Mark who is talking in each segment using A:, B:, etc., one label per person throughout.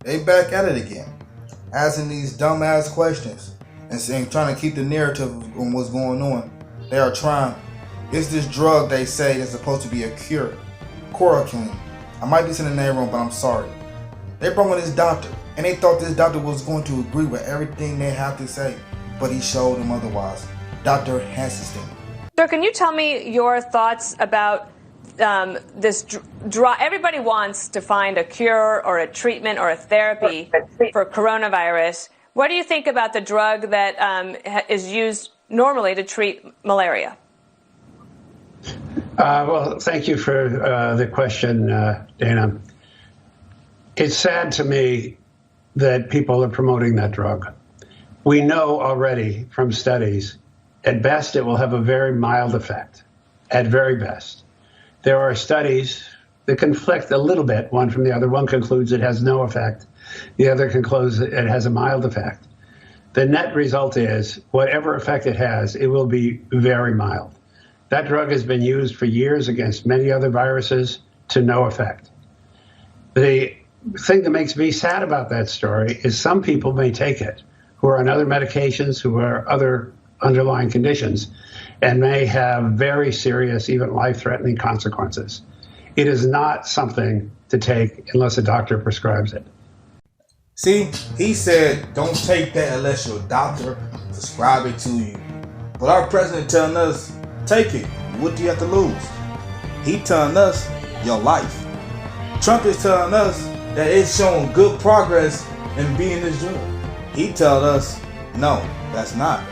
A: They back at it again, asking these dumbass questions and saying, trying to keep the narrative on what's going on. They are trying. It's this drug they say is supposed to be a cure, Chloroquine. I might be saying the name wrong, but I'm sorry. They brought in this doctor, and they thought this doctor was going to agree with everything they have to say, but he showed them otherwise. Dr. Haseltine.
B: Sir, can you tell me your thoughts about this drug? Everybody wants to find a cure or a treatment or a therapy for coronavirus. What do you think about the drug that is used normally to treat malaria?
C: Well, thank you for the question, Dana. It's sad to me that people are promoting that drug. We know already from studies, at best, it will have a very mild effect, at very best. There are studies that conflict a little bit, one from the other. One concludes it has no effect. The other concludes it has a mild effect. The net result is, whatever effect it has, it will be very mild. That drug has been used for years against many other viruses to no effect. The thing that makes me sad about that story is some people may take it who are on other medications, who are other underlying conditions, and may have very serious, even life-threatening consequences. It is not something to take unless a doctor prescribes it.
A: See, he said, don't take that unless your doctor prescribe it to you. But our president telling us, take it. What do you have to lose? He telling us, your life. Trump is telling us that it's showing good progress in being this drug. He tells us, no, that's not.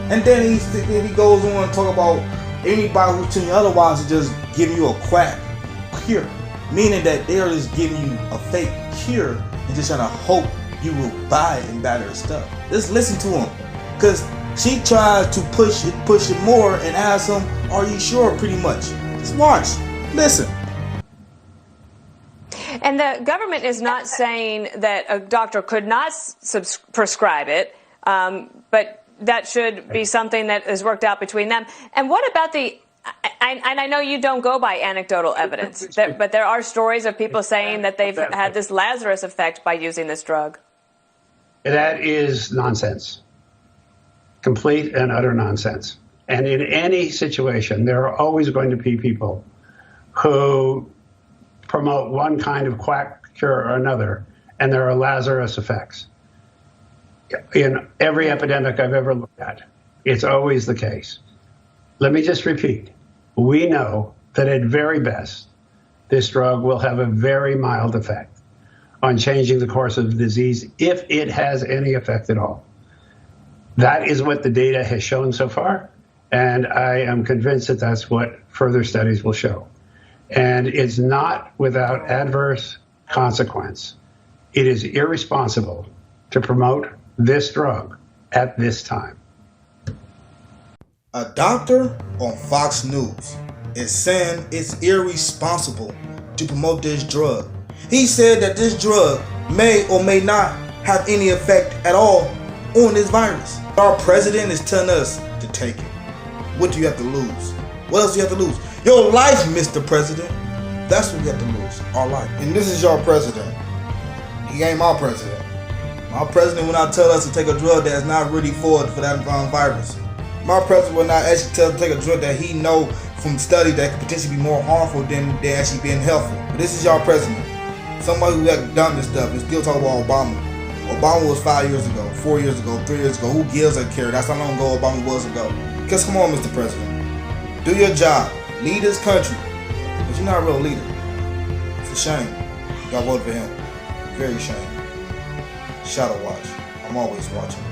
A: And then he goes on to talk about anybody who's telling you otherwise is just giving you a quack cure. Meaning that they're just giving you a fake cure and just trying to hope you will buy it and buy their stuff. Just listen to him. Because she tries to push it more and ask him, are you sure, pretty much. Just watch. Listen.
B: And the government is not saying that a doctor could not prescribe it, but that should be something that is worked out between them. And what about and I know you don't go by anecdotal evidence, but there are stories of people saying that they've had this Lazarus effect by using this drug.
C: That is nonsense. Complete and utter nonsense. And in any situation, there are always going to be people who promote one kind of quack cure or another, and there are Lazarus effects. In every epidemic I've ever looked at, it's always the case. Let me just repeat. We know that at very best, this drug will have a very mild effect on changing the course of the disease, if it has any effect at all. That is what the data has shown so far, and I am convinced that that's what further studies will show. And it's not without adverse consequence. It is irresponsible to promote this drug at this time.
A: A doctor on Fox News is saying it's irresponsible to promote this drug. He said that this drug may or may not have any effect at all on this virus. Our president is telling us to take it. What do you have to lose? What else do you have to lose? Your life, Mr. President. That's what you have to lose. Our life. And this is your president. He ain't my president. My president will not tell us to take a drug that is not really for that virus. My president will not actually tell us to take a drug that he know from studies that could potentially be more harmful than actually being helpful. But this is your president. Somebody who had done this stuff and still talk about Obama. Obama was 5 years ago, 4 years ago, 3 years ago. Who gives a care? That's how long ago Obama was ago. Because come on, Mr. President. Do your job. Lead this country. But you're not a real leader. It's a shame. Y'all voted for him. Very shame. Shadow watch. I'm always watching.